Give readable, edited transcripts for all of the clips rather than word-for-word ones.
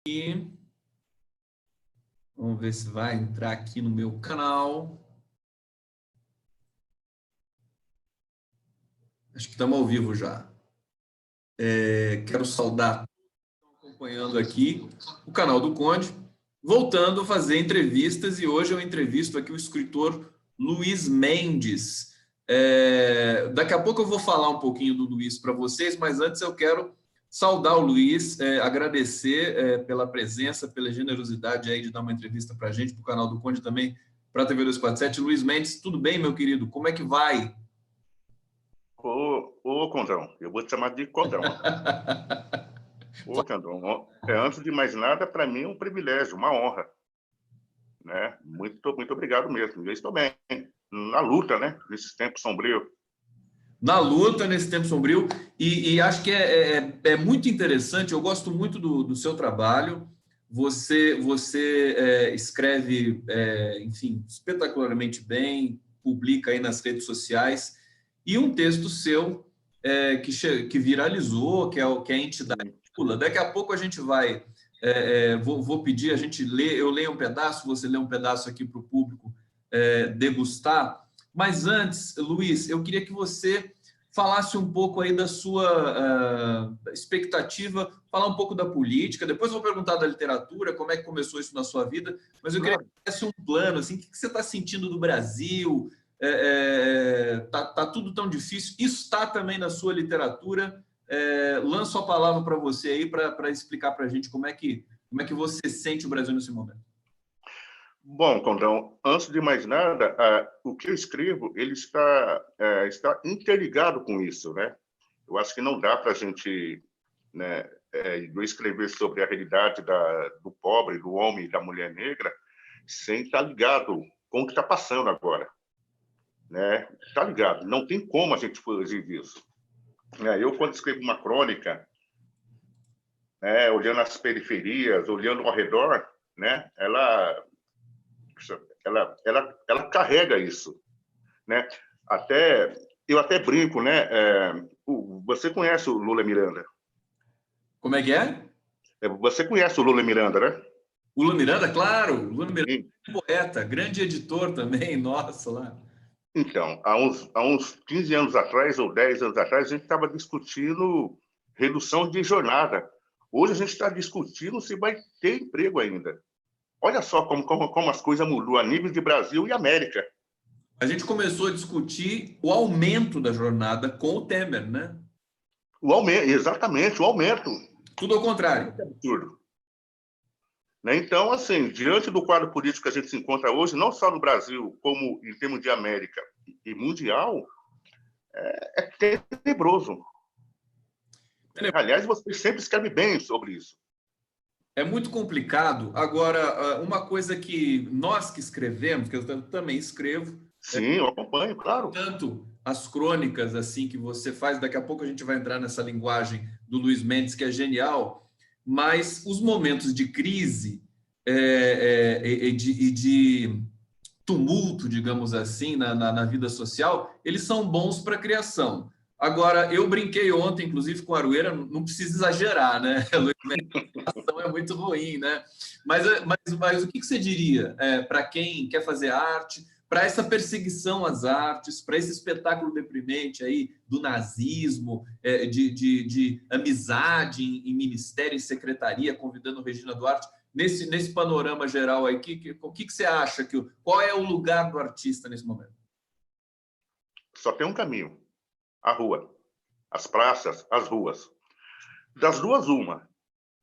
E vamos ver se vai entrar aqui no meu canal. Acho que estamos ao vivo já. Quero saudar acompanhando aqui o canal do Conde, voltando a fazer entrevistas, e hoje eu entrevisto aqui o escritor Luiz Mendes. Daqui a pouco eu vou falar um pouquinho do Luiz para vocês, mas antes eu quero saudar o Luiz, agradecer pela presença, pela generosidade aí de dar uma entrevista para a gente, para o canal do Conde também, para a TV 247. Luiz Mendes, tudo bem, meu querido? Como é que vai? Ô, Condrão, eu vou te chamar de Condrão. Ô, Condrão, antes de mais nada, para mim é um privilégio, uma honra, né? Muito obrigado mesmo. Eu estou bem, na luta, né? Nesses tempos sombrios. Na luta, nesse tempo sombrio, e acho que é muito interessante, eu gosto muito do seu trabalho. Você escreve, enfim, espetacularmente bem, publica aí nas redes sociais, e um texto seu que viralizou, que é a entidade Pula. Daqui a pouco a gente vai, vou pedir, eu leio um pedaço, você lê um pedaço aqui para o público degustar. Mas antes, Luiz, eu queria que você falasse um pouco aí da sua expectativa, falar um pouco da política, depois eu vou perguntar da literatura, como é que começou isso na sua vida, mas eu queria que tivesse um plano, assim, o que você está sentindo do Brasil? Tá tudo tão difícil, isso está também na sua literatura. Lanço a palavra para você aí, para explicar para a gente como é que você sente o Brasil nesse momento. Bom, Condrão, antes de mais nada, o que eu escrevo, ele está interligado com isso, né? Eu acho que não dá para a gente, né, escrever sobre a realidade do pobre, do homem e da mulher negra, sem estar ligado com o que está passando agora, né? Está ligado, não tem como a gente fugir disso. Eu, quando escrevo uma crônica, olhando as periferias, olhando ao redor, né, ela carrega isso, né? Eu até brinco, né? Você conhece o Lula Miranda? Como é que é? Você conhece o Lula Miranda, né? O Lula Miranda, claro. O Lula Miranda é poeta, grande editor também, nossa, lá. Então, há uns 15 anos atrás, ou 10 anos atrás, a gente estava discutindo redução de jornada. Hoje a gente está discutindo se vai ter emprego ainda. Olha só como as coisas mudou a nível de Brasil e América. A gente começou a discutir o aumento da jornada com o Temer, né? O aumento, exatamente, o aumento. Tudo ao contrário. É absurdo. Então, assim, diante do quadro político que a gente se encontra hoje, não só no Brasil, como em termos de América e mundial, é tenebroso. Aliás, você sempre escreve bem sobre isso. É muito complicado. Agora, uma coisa que nós que escrevemos, que eu também escrevo... Sim, eu acompanho, claro. Tanto as crônicas assim que você faz, daqui a pouco a gente vai entrar nessa linguagem do Luiz Mendes, que é genial, mas os momentos de crise e de tumulto, digamos assim, na vida social, eles são bons para a criação. Agora, eu brinquei ontem, inclusive, com a Arueira, não precisa exagerar, né? A situação é muito ruim, né? Mas o que você diria para quem quer fazer arte, para essa perseguição às artes, para esse espetáculo deprimente aí do nazismo, de amizade em ministério, em secretaria, convidando Regina Duarte, nesse panorama geral aí, o que você acha? Qual é o lugar do artista nesse momento? Só tem um caminho, a rua. As praças, as ruas. Das duas, uma.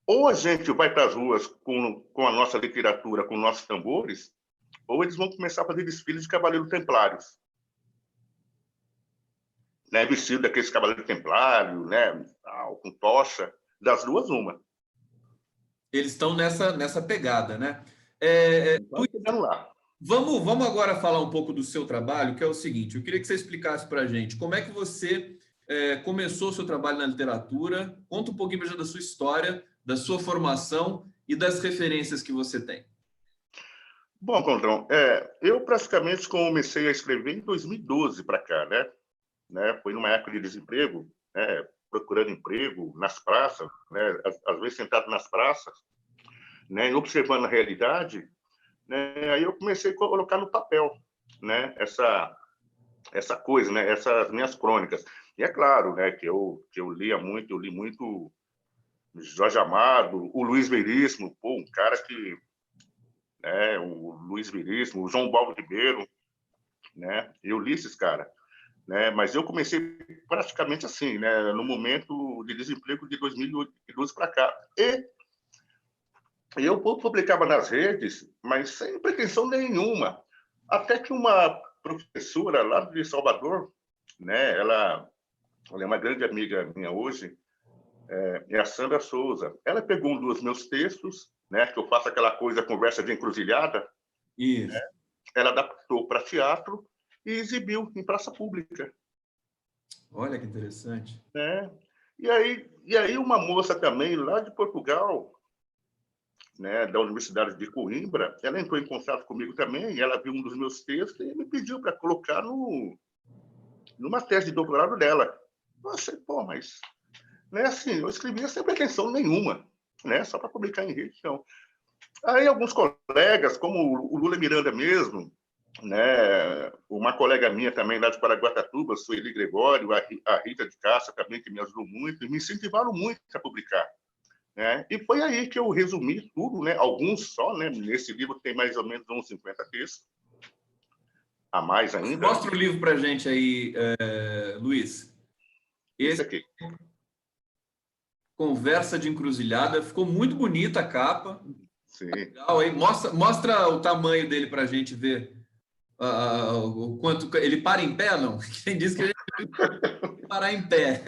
Ou a gente vai para as ruas com a nossa literatura, com nossos tambores, ou eles vão começar a fazer desfiles de cavaleiros templários. Né? Vestido daqueles cavaleiros templários, né? Com tocha. Das duas, uma. Eles estão nessa pegada, né? Lá. Vamos agora falar um pouco do seu trabalho, que é o seguinte, eu queria que você explicasse para a gente como é que você começou o seu trabalho na literatura, conta um pouquinho da sua história, da sua formação e das referências que você tem. Bom, Condrão, eu praticamente comecei a escrever em 2012 para cá, né? Foi numa época de desemprego, né? Procurando emprego nas praças, né? Às vezes sentado nas praças, né, observando a realidade, né, aí eu comecei a colocar no papel, né, essa coisa, né, essas minhas crônicas. E é claro, né, que eu li muito Jorge Amado, o Luiz Veríssimo, pô, um cara que, né, o Luiz Veríssimo, o João Paulo Ribeiro, né, eu li esses caras, né, mas eu comecei praticamente assim, né, no momento de desemprego de 2012 para cá. E eu publicava nas redes, mas sem pretensão nenhuma. Até que uma professora lá de Salvador, né, ela é uma grande amiga minha hoje, é a Sandra Souza. Ela pegou um dos meus textos, né, que eu faço aquela coisa, conversa de encruzilhada, Isso. ela adaptou para teatro e exibiu em praça pública. Olha que interessante. Né? E aí uma moça também, lá de Portugal, né, da Universidade de Coimbra, ela entrou em contato comigo também, ela viu um dos meus textos e me pediu para colocar numa tese de doutorado dela. Eu achei, pô, mas né, assim, eu escrevia sem pretensão nenhuma, né, só para publicar em rede. Então. Aí alguns colegas, como o Lula Miranda mesmo, né, uma colega minha também lá de Paraguatatuba, Sueli Gregório, a Rita de Cássia também, que me ajudou muito, e me incentivaram muito a publicar. Né? E foi aí que eu resumi tudo, né? Alguns só, né? Nesse livro tem mais ou menos uns 50 textos, a mais ainda. Mostra o livro para a gente aí, Luiz. Esse aqui. Conversa de Encruzilhada. Ficou muito bonita a capa. Sim. Legal, hein? Mostra o tamanho dele para a gente ver o quanto... Ele para em pé, não? Quem disse que ele parar em pé?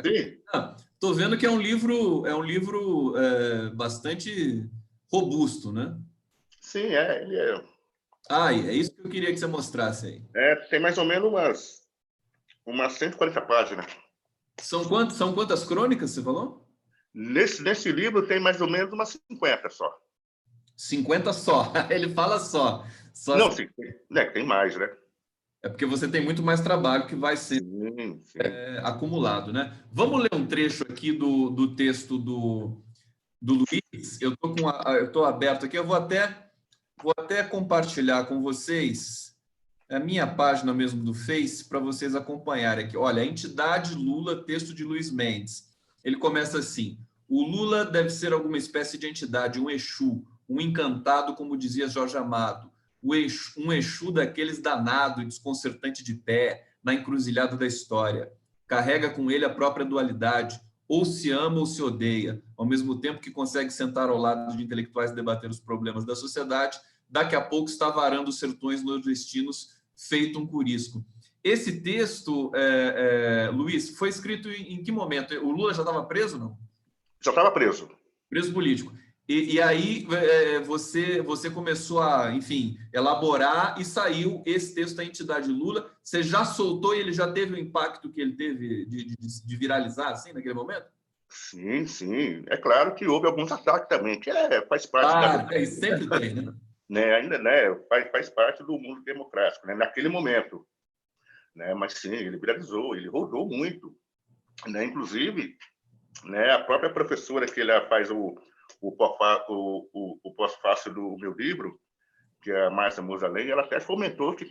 Sim. Estou vendo que é um livro bastante robusto, né? Sim, ele é. É isso que eu queria que você mostrasse aí. Tem mais ou menos umas 140 páginas. São quantas crônicas, você falou? Nesse livro tem mais ou menos umas 50 só. 50 só. Ele fala só. Não, sim, tem mais, né? É porque você tem muito mais trabalho que vai ser sim. Acumulado, né? Vamos ler um trecho aqui do texto do Luiz. Eu tô aberto aqui. Eu vou até compartilhar com vocês a minha página mesmo do Face para vocês acompanharem aqui. Olha, a entidade Lula, texto de Luiz Mendes. Ele começa assim: o Lula deve ser alguma espécie de entidade, um Exu, um encantado, como dizia Jorge Amado, um Exu daqueles danado e desconcertante de pé, na encruzilhada da história. Carrega com ele a própria dualidade, ou se ama ou se odeia, ao mesmo tempo que consegue sentar ao lado de intelectuais e debater os problemas da sociedade, daqui a pouco está varando os sertões nordestinos, feito um curisco. Esse texto, Luiz, foi escrito em que momento? O Lula já estava preso, não? Já estava preso. Preso político. E aí você começou a, enfim, elaborar e saiu esse texto da entidade Lula. Você já soltou e ele já teve o impacto que ele teve de viralizar, assim, naquele momento? Sim, sim. É claro que houve alguns ataques também, que faz parte da... sempre tem, né? Ainda, né, faz parte do mundo democrático, né, naquele momento. Né, mas sim, ele viralizou, ele rodou muito. Né, inclusive, né, a própria professora que ela faz o pós-fácil do meu livro, que é a Márcia Mosalém, ela até comentou que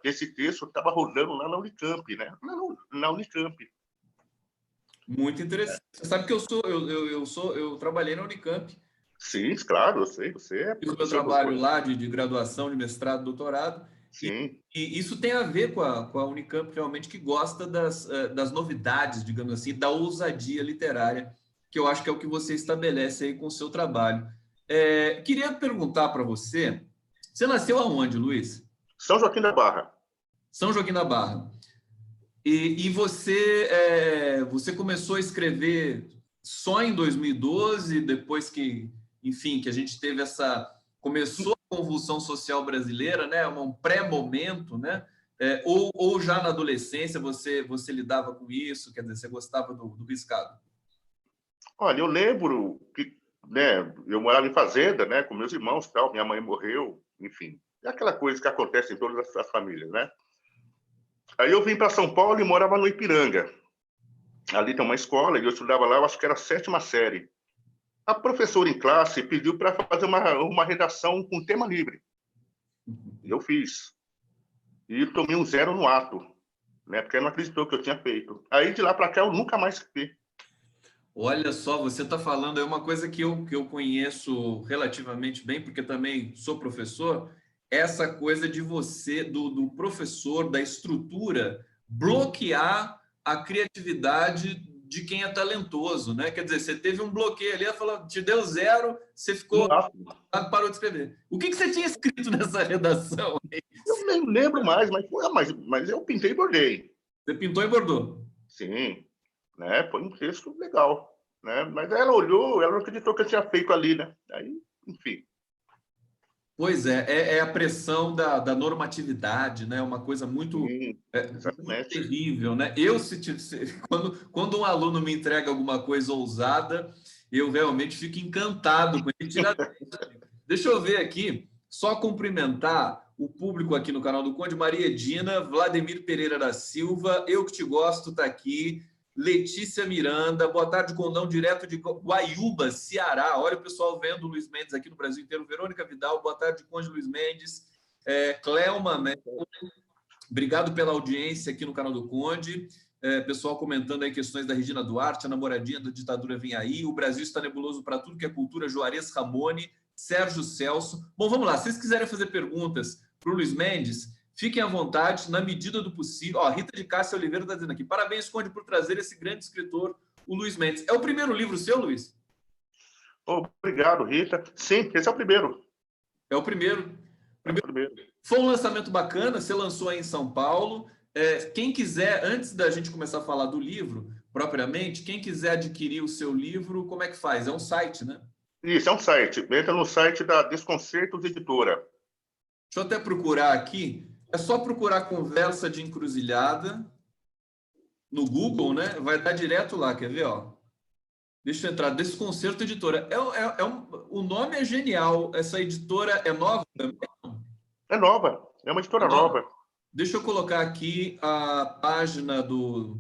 esse texto estava rodando lá na Unicamp, né? Na Unicamp. Muito interessante. Você sabe que eu trabalhei na Unicamp. Sim, claro, eu sei, você é Fiz o meu trabalho lá de graduação, de mestrado, doutorado. Sim. E isso tem a ver com a Unicamp, realmente, que gosta das novidades, digamos assim, da ousadia literária, que eu acho que é o que você estabelece aí com o seu trabalho. Queria perguntar para você, você nasceu aonde, Luiz? São Joaquim da Barra. São Joaquim da Barra. E você começou a escrever só em 2012, depois que, enfim, que a gente teve começou a convulsão social brasileira, né? Um pré-momento, né? Ou já na adolescência você lidava com isso, quer dizer, você gostava do riscado? Olha, eu lembro que, né, eu morava em fazenda, né, com meus irmãos, tal, minha mãe morreu, enfim, é aquela coisa que acontece em todas as famílias, né? Aí eu vim para São Paulo e morava no Ipiranga. Ali tem uma escola e eu estudava lá, eu acho que era a 7ª série. A professora em classe pediu para fazer uma redação com tema livre. Eu fiz. E tomei um 0 no ato, né? Porque ela não acreditou que eu tinha feito. Aí, de lá para cá, eu nunca mais fiz. Olha só, você está falando, é uma coisa que eu conheço relativamente bem, porque também sou professor, essa coisa de você, do professor, da estrutura, bloquear a criatividade de quem é talentoso, né? Quer dizer, você teve um bloqueio ali, ela falou, te deu 0, você ficou, parou de escrever. O que você tinha escrito nessa redação? Eu nem lembro mais, mas eu pintei e bordei. Você pintou e bordou? Sim, né? Foi um texto legal, né? Mas ela olhou, ela não acreditou que eu tinha feito ali, né? Aí, enfim. Pois é a pressão da normatividade, né? Uma coisa muito, Sim, muito exatamente. terrível, né? Quando um aluno me entrega alguma coisa ousada, eu realmente fico encantado com ele. Deixa eu ver aqui, só cumprimentar o público aqui no canal do Conde, Maria Edina, Vladimir Pereira da Silva, Eu Que Te Gosto está aqui, Letícia Miranda, boa tarde, Condão, direto de Guaiúba, Ceará. Olha o pessoal vendo o Luiz Mendes aqui no Brasil inteiro. Verônica Vidal, boa tarde, Conde Luiz Mendes. Cleuma, obrigado pela audiência aqui no canal do Conde. Pessoal comentando aí questões da Regina Duarte, a namoradinha da ditadura vem aí, o Brasil está nebuloso para tudo que é cultura, Juarez Ramone, Sérgio Celso. Bom, vamos lá, se vocês quiserem fazer perguntas para o Luiz Mendes, fiquem à vontade, na medida do possível. Ó, Rita de Cássia Oliveira está dizendo aqui, parabéns, Conde, por trazer esse grande escritor, o Luiz Mendes. É o primeiro livro seu, Luiz? Obrigado, Rita. Sim, esse é o primeiro. É o primeiro. É o primeiro. Foi um lançamento bacana, você lançou aí em São Paulo. Quem quiser, antes da gente começar a falar do livro, propriamente, quem quiser adquirir o seu livro, como é que faz? É um site, né? Isso, é um site. Entra no site da Desconcertos Editora. Deixa eu até procurar aqui. É só procurar Conversa de Encruzilhada no Google, né? Vai dar direto lá, quer ver? Ó? Deixa eu entrar. Desconcerto Editora. O nome é genial. Essa editora é nova também? É nova. É uma editora nova. Deixa eu colocar aqui a página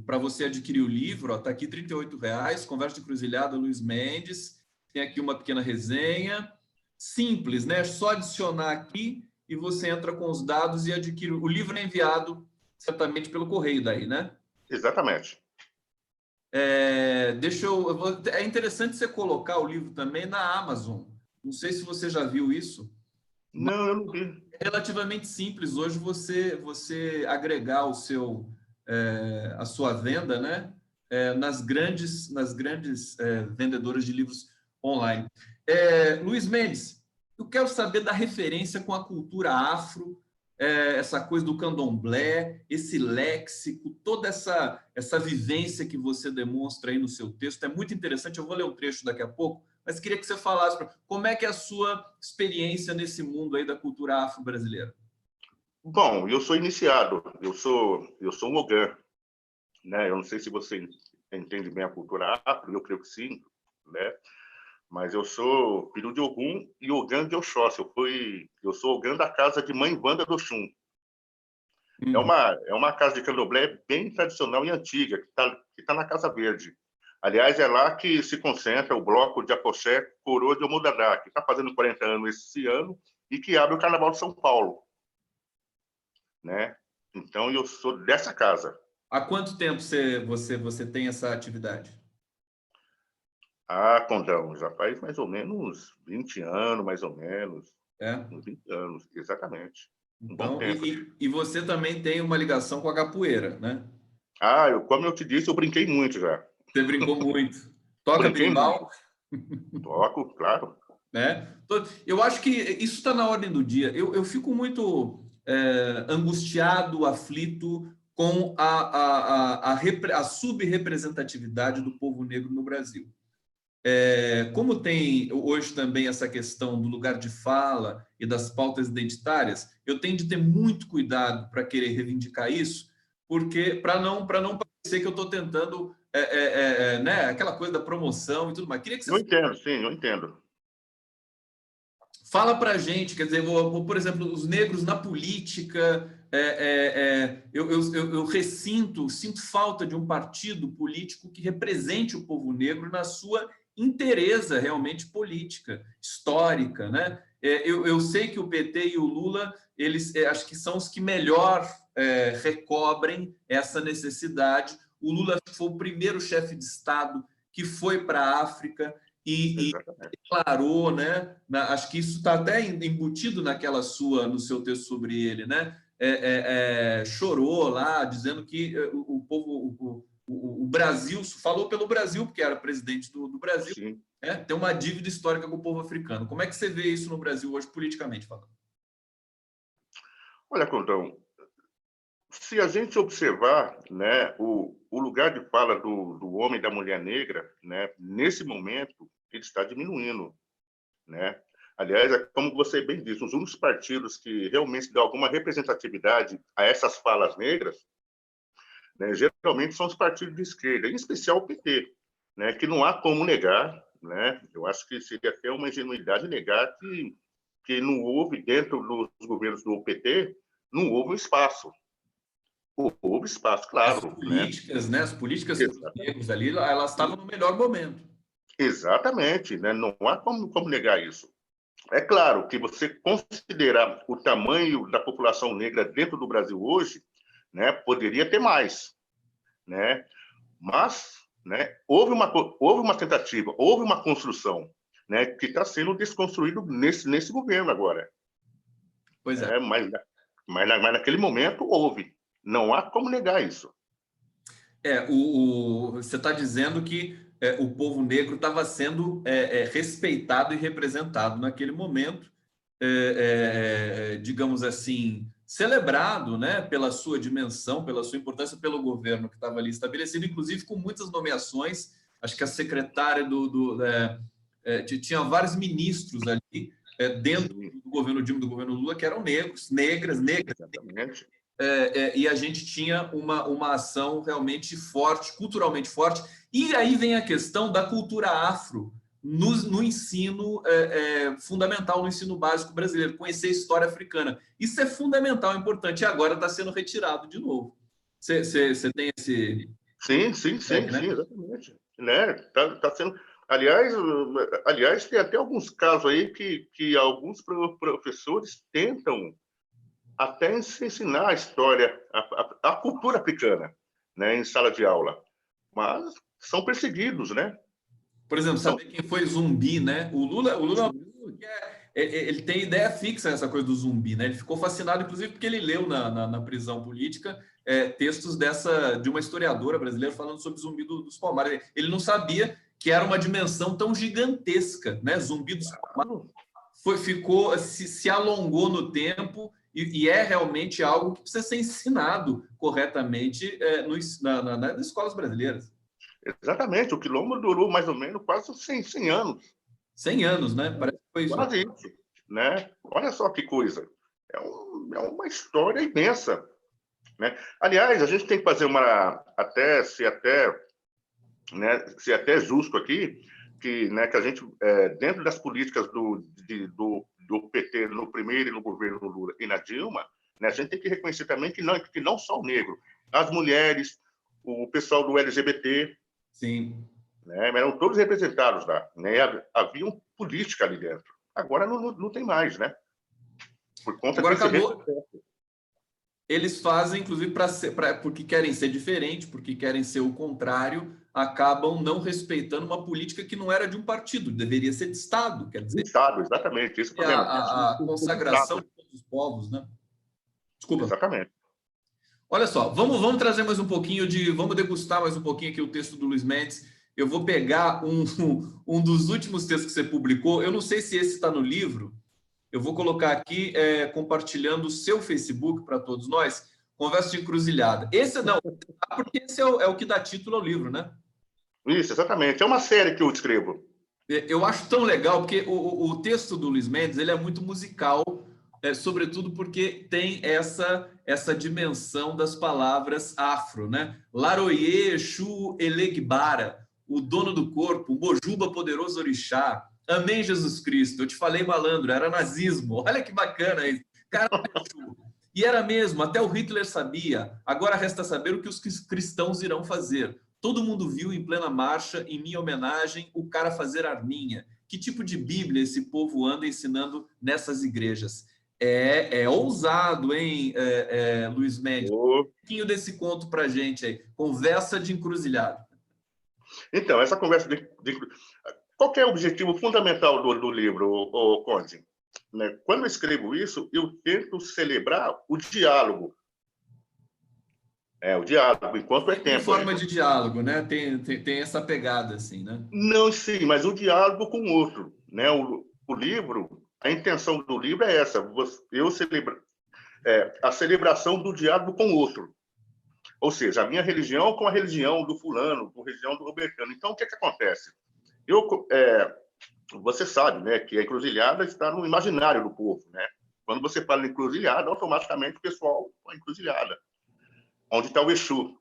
para você adquirir o livro. Está aqui R$ 38,00. Conversa de Encruzilhada, Luiz Mendes. Tem aqui uma pequena resenha. Simples, né? É só adicionar aqui e você entra com os dados e adquire. O livro é enviado certamente pelo correio daí, né? Exatamente. É interessante você colocar o livro também na Amazon. Não sei se você já viu isso. Não, eu não vi. É relativamente simples hoje você agregar a sua venda, né? Nas grandes vendedoras de livros online. Luiz Mendes, eu quero saber da referência com a cultura afro, essa coisa do candomblé, esse léxico, toda essa vivência que você demonstra aí no seu texto. É muito interessante, eu vou ler um trecho daqui a pouco, mas queria que você falasse como é que é a sua experiência nesse mundo aí da cultura afro-brasileira. Bom, eu sou iniciado, eu sou um Ogã, né? Eu não sei se você entende bem a cultura afro, eu creio que sim, né? Mas eu sou filho de Ogum e Ogã de Oxóssi. Eu sou Ogã da casa de Mãe Wanda do Oxum. É uma casa de candomblé bem tradicional e antiga, que tá na Casa Verde. Aliás, é lá que se concentra o bloco de afoxé Coroa de Omudadá, que está fazendo 40 anos esse ano e que abre o Carnaval de São Paulo, né? Então, eu sou dessa casa. Há quanto tempo você tem essa atividade? Ah, Condão, já faz mais ou menos 20 anos, mais ou menos. Uns 20 anos, exatamente. Então, bom tempo. E você também tem uma ligação com a capoeira, né? Ah, como eu te disse, eu brinquei muito já. Você brincou muito. Toca berimbau? Toco, claro. Né? Eu acho que isso está na ordem do dia. Eu fico muito angustiado, aflito com a subrepresentatividade do povo negro no Brasil. Como tem hoje também essa questão do lugar de fala e das pautas identitárias, eu tenho de ter muito cuidado para querer reivindicar isso, porque para não parecer que eu estou tentando né, aquela coisa da promoção e tudo mais. Queria que você... Eu entendo, sim, eu entendo. Fala para a gente, quer dizer, por exemplo, os negros na política, eu sinto falta de um partido político que represente o povo negro na sua inteireza realmente política, histórica, né? Eu sei que o PT e o Lula, eles acho que são os que melhor recobrem essa necessidade. O Lula foi o primeiro chefe de Estado que foi para a África e declarou, né? Acho que isso está até embutido no seu texto sobre ele, né? Chorou lá, dizendo que o povo, o Brasil, falou pelo Brasil, porque era presidente do Brasil, tem uma dívida histórica com o povo africano. Como é que você vê isso no Brasil hoje, politicamente falando? Olha, Condão, se a gente observar, né, o lugar de fala do homem e da mulher negra, né, nesse momento, ele está diminuindo, né? Aliás, como você bem disse, os únicos partidos que realmente dão alguma representatividade a essas falas negras, né, geralmente são os partidos de esquerda, em especial o PT, né, que não há como negar, né? Eu acho que seria até uma ingenuidade negar que não houve, dentro dos governos do PT, não houve um espaço. Houve espaço, claro. As políticas dos negros ali, elas estavam no melhor momento. Exatamente, né? Não há como negar isso. É claro que você considerar o tamanho da população negra dentro do Brasil hoje, né, poderia ter mais, né? Mas, né, houve uma tentativa, houve uma construção, né, que está sendo desconstruído nesse governo agora. Pois é. Mas naquele momento houve. Não há como negar isso. Você está dizendo que o povo negro estava sendo respeitado e representado naquele momento, digamos assim, celebrado, né, pela sua dimensão, pela sua importância, pelo governo que estava ali estabelecido, inclusive com muitas nomeações. Acho que a secretária tinha vários ministros ali dentro do governo Dilma, do governo Lula, que eram negras. Exatamente. E a gente tinha uma ação realmente forte, culturalmente forte. E aí vem a questão da cultura afro no ensino fundamental, no ensino básico brasileiro, conhecer a história africana. Isso é fundamental, importante, e agora está sendo retirado de novo. Você tem esse... Sim, exatamente. Né? Tá sendo... Aliás, tem até alguns casos aí que alguns professores tentam até ensinar a história, a cultura africana, né, em sala de aula, mas são perseguidos, né? Por exemplo, saber quem foi Zumbi, né? O Lula ele tem ideia fixa nessa coisa do zumbi, né? Ele ficou fascinado, inclusive, porque ele leu na prisão política textos de uma historiadora brasileira falando sobre Zumbi dos Palmares. Ele não sabia que era uma dimensão tão gigantesca, né? Zumbi dos Palmares se alongou no tempo e é realmente algo que precisa ser ensinado corretamente nas escolas brasileiras. Exatamente, o quilombo durou mais ou menos quase 100 anos. 100 anos, né? Parece que foi isso. Quase isso, né? Olha só que coisa. É uma história imensa, né? Aliás, a gente tem que fazer se até justo aqui, que a gente, dentro das políticas do PT no primeiro e no governo Lula e na Dilma, né, a gente tem que reconhecer também que não só o negro, as mulheres, o pessoal do LGBT, sim, né, eram todos representados lá, né, havia política ali dentro. Agora não tem mais, né? Por conta agora desse acabou. Eles fazem, inclusive, porque querem ser diferente, porque querem ser o contrário, acabam não respeitando uma política que não era de um partido, deveria ser de Estado. Quer dizer, de Estado, exatamente. Esse problema. A consagração de todos os povos, né? Desculpa. Exatamente. Olha só, vamos trazer mais um pouquinho vamos degustar mais um pouquinho aqui o texto do Luiz Mendes. Eu vou pegar um dos últimos textos que você publicou. Eu não sei se esse está no livro. Eu vou colocar aqui, compartilhando o seu Facebook para todos nós, Conversa de Encruzilhada. Esse não, porque esse é o que dá título ao livro, né? Isso, exatamente. É uma série que eu escrevo. Eu acho tão legal, porque o texto do Luiz Mendes ele é muito musical, sobretudo porque tem essa dimensão das palavras afro, né? Laroye, Exu, Elegbara, o dono do corpo, Mojuba, poderoso orixá, amém Jesus Cristo, eu te falei malandro, era nazismo, olha que bacana isso, cara, e era mesmo, até o Hitler sabia, agora resta saber o que os cristãos irão fazer, Todo mundo viu em plena marcha, em minha homenagem, o cara fazer arminha. Que tipo de Bíblia esse povo anda ensinando nessas igrejas? É ousado, hein, Luiz Mendes? Um pouquinho desse conto para gente aí. Conversa de encruzilhada. Então, essa conversa qual que é o objetivo fundamental do livro, Conde? Né? Quando eu escrevo isso, eu tento celebrar o diálogo. O diálogo, enquanto é tempo. Em forma de diálogo, né? Tem essa pegada, assim, né? Não, sim, mas o diálogo com o outro. Né? O livro, a intenção do livro é essa, a celebração do diálogo com o outro. Ou seja, a minha religião com a religião do fulano, com a religião do robertano. Então, o que acontece? Você sabe, né, que a encruzilhada está no imaginário do povo. Né? Quando você fala em encruzilhada, automaticamente o pessoal vai encruzilhada. Onde está o Exu?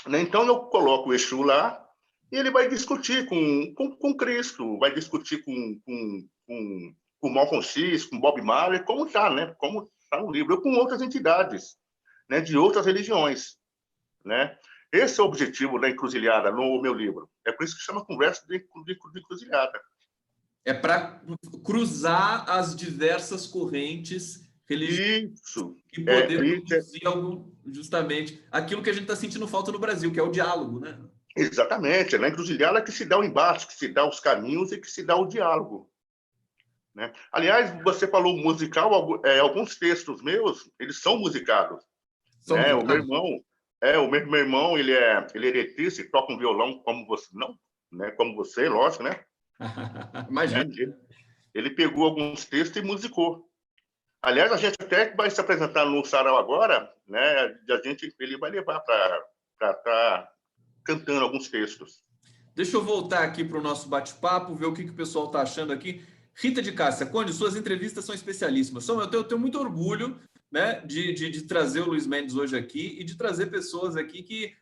Né? Então, eu coloco o Exu lá e ele vai discutir com Cristo, vai discutir com Malcolm X, com Bob Marley, como está, né? Como está no livro, ou com outras entidades, né, de outras religiões. Né? Esse é o objetivo da encruzilhada no meu livro. É por isso que chama Conversa de Encruzilhada. É para cruzar as diversas correntes religiosas e poder produzir justamente aquilo que a gente está sentindo falta no Brasil, que é o diálogo, né? Exatamente. É na encruzilhada que se dá o embate, que se dá os caminhos e que se dá o diálogo. Né? Aliás, você falou musical, alguns textos meus, eles são musicados. Né? O meu irmão, ele é eletricista e toca um violão como você, não, né? Como você, lógico, né? Imagina. Ele pegou alguns textos e musicou. Aliás, a gente até vai se apresentar no Sarau agora, né? Ele vai levar para estar cantando alguns textos. Deixa eu voltar aqui para o nosso bate-papo, ver o que o pessoal está achando aqui. Rita de Cássia, Conde, suas entrevistas são especialíssimas. Eu tenho muito orgulho, né, de trazer o Luiz Mendes hoje aqui e de trazer pessoas aqui que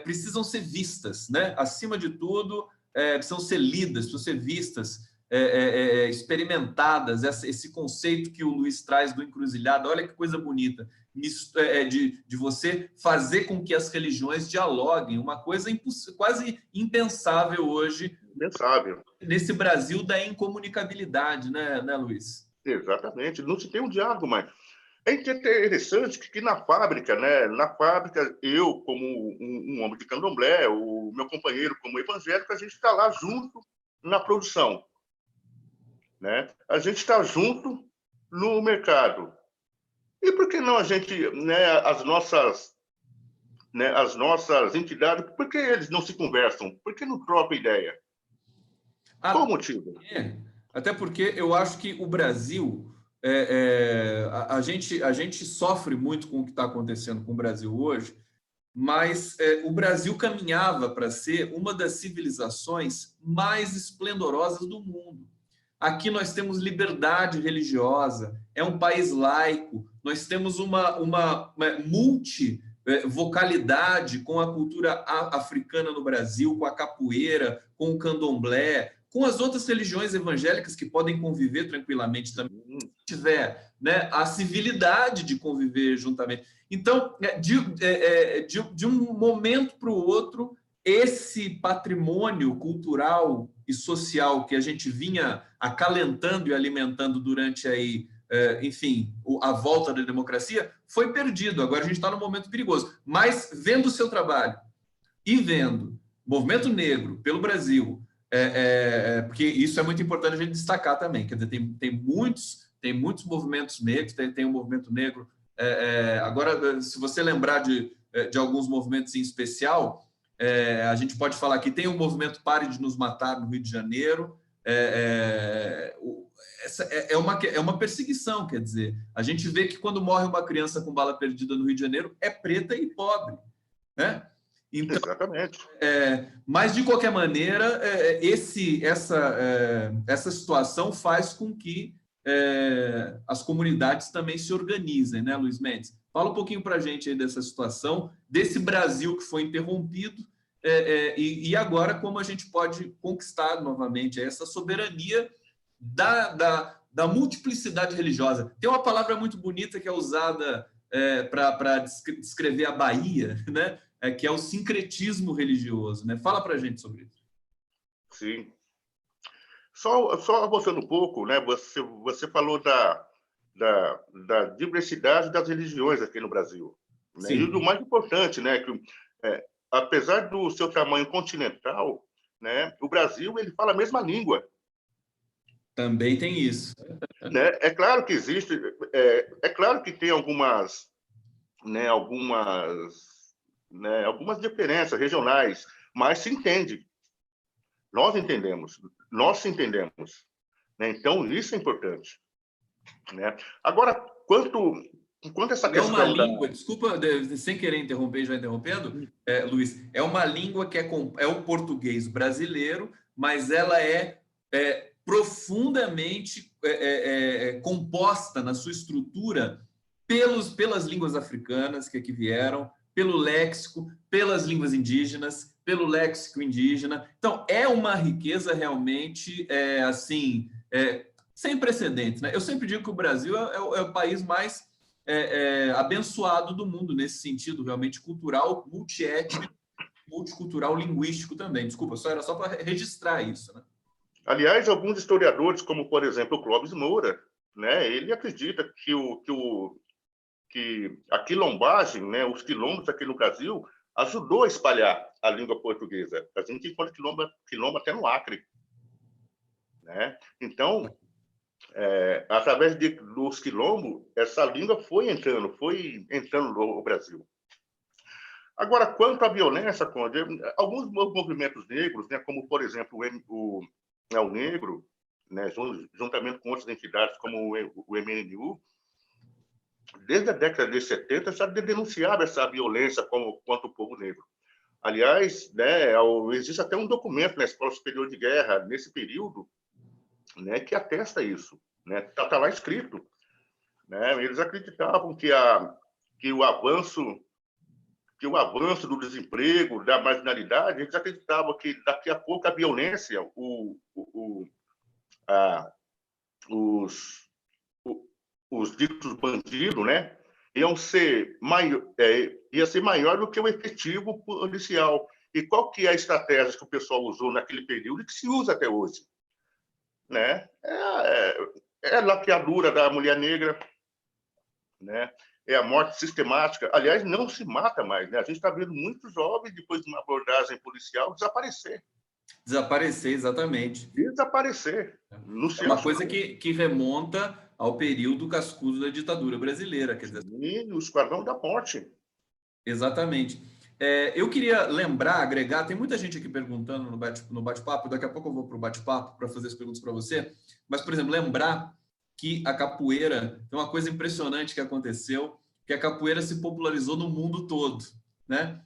precisam ser vistas, né? Acima de tudo, precisam ser lidas, precisam ser vistas, experimentadas. Esse conceito que o Luiz traz do encruzilhada, olha que coisa bonita, de você fazer com que as religiões dialoguem, uma coisa quase impensável hoje. Impensável. Nesse Brasil da incomunicabilidade, né, Luiz? Exatamente, não se tem um diálogo mais. É interessante que na fábrica, né? Na fábrica, eu, como um homem de candomblé, o meu companheiro, como evangélico, a gente está lá junto na produção. Né? A gente está junto no mercado. E por que não a gente, né, as nossas entidades, por que eles não se conversam? Por que não trocam ideia? Qual o motivo? Até porque eu acho que o Brasil, a gente sofre muito com o que está acontecendo com o Brasil hoje, mas o Brasil caminhava para ser uma das civilizações mais esplendorosas do mundo. Aqui nós temos liberdade religiosa, é um país laico, nós temos uma multivocalidade com a cultura africana no Brasil, com a capoeira, com o candomblé, com as outras religiões evangélicas que podem conviver tranquilamente também, se tiver, né, a civilidade de conviver juntamente. Então, de um momento para o outro, esse patrimônio cultural e social que a gente vinha acalentando e alimentando durante aí, enfim, a volta da democracia, foi perdido. Agora a gente está num momento perigoso. Mas vendo o seu trabalho e vendo movimento negro pelo Brasil, porque isso é muito importante a gente destacar também. Quer dizer, tem muitos movimentos negros, tem um movimento negro. Agora, se você lembrar de alguns movimentos em especial, a gente pode falar que tem o movimento Pare de Nos Matar no Rio de Janeiro. Essa é uma perseguição, quer dizer, a gente vê que quando morre uma criança com bala perdida no Rio de Janeiro é preta e pobre, né? Então, exatamente. Mas, de qualquer maneira, essa situação faz com que as comunidades também se organizem, né, Luiz Mendes? Fala um pouquinho para a gente aí dessa situação, desse Brasil que foi interrompido, e agora como a gente pode conquistar novamente essa soberania da multiplicidade religiosa. Tem uma palavra muito bonita que é usada para descrever a Bahia, né? Que é o sincretismo religioso, né? Fala para a gente sobre isso. Sim. Só avançando um pouco, né? Você falou da diversidade das religiões aqui no Brasil, né? E Sim. o mais importante, né? Que, apesar do seu tamanho continental, né? O Brasil ele fala a mesma língua. Também tem isso. Né? É claro que existe, é claro que tem algumas algumas diferenças regionais, mas se entende. Nós entendemos, nós se entendemos. Né? Então, isso é importante. Né? Agora, quanto essa É uma questão língua, desculpa, sem querer interromper, já interrompendo, Luiz, é uma língua que é o português brasileiro, mas ela é profundamente composta na sua estrutura pelas línguas africanas que aqui vieram, pelo léxico, pelas línguas indígenas, pelo léxico indígena. Então, é uma riqueza realmente, assim, sem precedentes, né? Eu sempre digo que o Brasil é o país mais abençoado do mundo nesse sentido, realmente cultural, multiétnico, multicultural, linguístico também. Desculpa, era só para registrar isso, né? Aliás, alguns historiadores, como, por exemplo, o Clóvis Moura, né, ele acredita que a quilombagem, né, os quilombos aqui no Brasil, ajudou a espalhar a língua portuguesa. A gente encontra quilombo até no Acre. Né? Então, através dos quilombos, essa língua foi entrando no Brasil. Agora, quanto à violência, Conde, alguns movimentos negros, né, como, por exemplo, o Negro, né, juntamente com outras entidades como o MNU, desde a década de 70 já denunciava essa violência contra o povo negro. Aliás, né, existe até um documento na Escola Superior de Guerra, nesse período, né, que atesta isso. Né? Tá lá escrito. Né? Eles acreditavam que o avanço do desemprego, da marginalidade, eles acreditavam que daqui a pouco a violência, os ditos bandidos, né, ia ser maior do que o efetivo policial. E qual que é a estratégia que o pessoal usou naquele período e que se usa até hoje? Né? É a laqueadura da mulher negra, né? É a morte sistemática. Aliás, não se mata mais. Né? A gente está vendo muitos jovens, depois de uma abordagem policial, desaparecer. Desaparecer, exatamente. Desaparecer. É uma coisa que remonta ao período cascudo da ditadura brasileira. Quer dizer, o Esquadrão da Morte. Exatamente. Eu queria lembrar, agregar, tem muita gente aqui perguntando no bate-papo, daqui a pouco eu vou para o bate-papo para fazer as perguntas para você, mas, por exemplo, lembrar que a capoeira, tem uma coisa impressionante que aconteceu, que a capoeira se popularizou no mundo todo, né?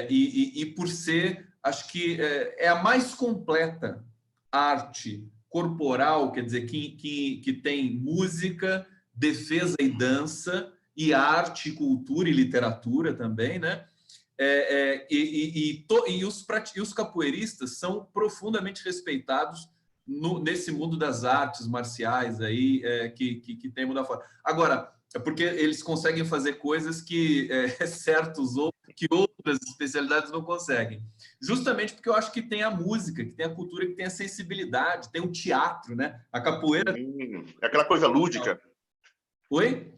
E por ser, acho que é a mais completa arte corporal, quer dizer, que tem música, defesa e dança, e arte, cultura e literatura também, né? E os capoeiristas são profundamente respeitados nesse mundo das artes marciais aí, que tem mundo afora. Agora, é porque eles conseguem fazer coisas que que outras especialidades não conseguem. Justamente porque eu acho que tem a música, que tem a cultura, que tem a sensibilidade, tem o teatro, né? A capoeira... Aquela coisa lúdica. Oi?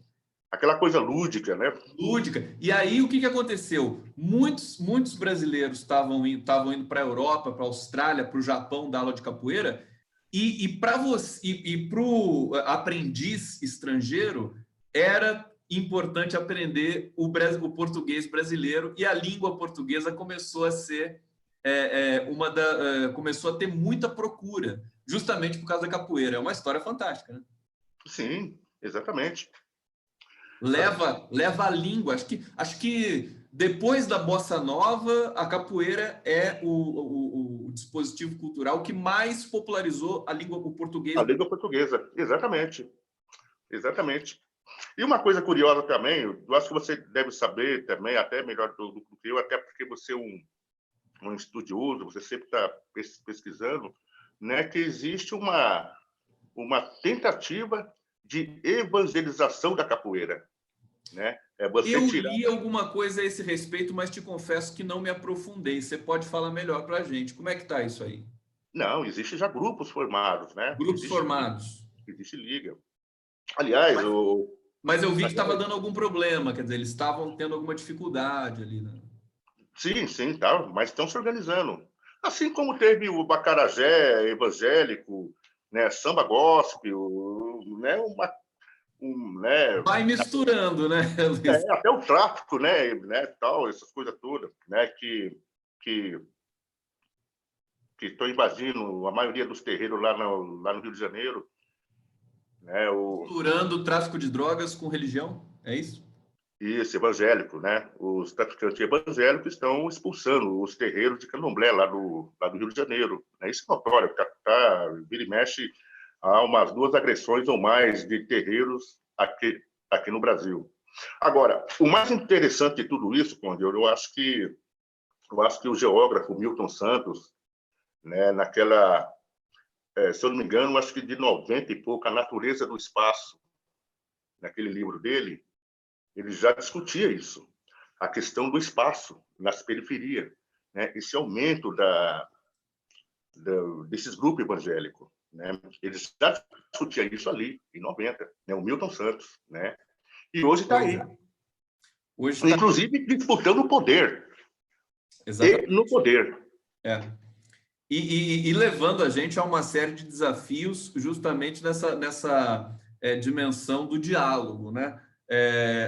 Aquela coisa lúdica, né? Lúdica. E aí, o que aconteceu? Muitos brasileiros estavam indo para a Europa, para a Austrália, para o Japão dar aula de capoeira, e para o aprendiz estrangeiro, era importante aprender o português brasileiro, e a língua portuguesa começou a ser começou a ter muita procura, justamente por causa da capoeira. É uma história fantástica, né? Sim, exatamente. Leva a língua. Acho que depois da bossa nova, a capoeira é o dispositivo cultural que mais popularizou a língua, o português. A língua portuguesa, exatamente. Exatamente. E uma coisa curiosa também, eu acho que você deve saber também, até melhor do que eu, até porque você é um estudioso, você sempre está pesquisando, né, que existe uma tentativa de evangelização da capoeira. né? É você Eu tirar... li alguma coisa a esse respeito, mas te confesso que não me aprofundei. Você pode falar melhor para a gente. Como é que está isso aí? Não, existe já grupos formados, né? Grupos formados. Existe liga. Aliás, Mas, o... mas eu vi que estava aliás, dando algum problema, quer dizer, eles estavam tendo alguma dificuldade ali, né? sim, sim, tá, mas estão se organizando. Assim como teve o Bacarajé evangélico, né, samba gospel, né, né, Vai misturando, né, Luiz? até o tráfico, né, tal, essas coisas todas, né, que, que estão invadindo a maioria dos terreiros lá no Rio de Janeiro, né, Misturando o tráfico de drogas com religião, é isso? esse evangélico, né, os traficantes evangélicos estão expulsando os terreiros de candomblé lá do Rio de Janeiro, né, isso é notório, vira e mexe, há umas 2 agressões ou mais de terreiros aqui no Brasil. Agora, o mais interessante de tudo isso, Conde, eu acho que o geógrafo Milton Santos, né, se eu não me engano, acho que de 90 e pouco, A Natureza do Espaço, naquele livro dele, ele já discutia isso, a questão do espaço nas periferias, né, esse aumento desses grupos evangélicos. Né, eles já discutiam isso ali, em 90, né, o Milton Santos. Né, e hoje está Pois aí, é. Hoje está. inclusive disputando o poder. E Exatamente. no poder. É. E levando a gente a uma série de desafios justamente nessa dimensão do diálogo, né?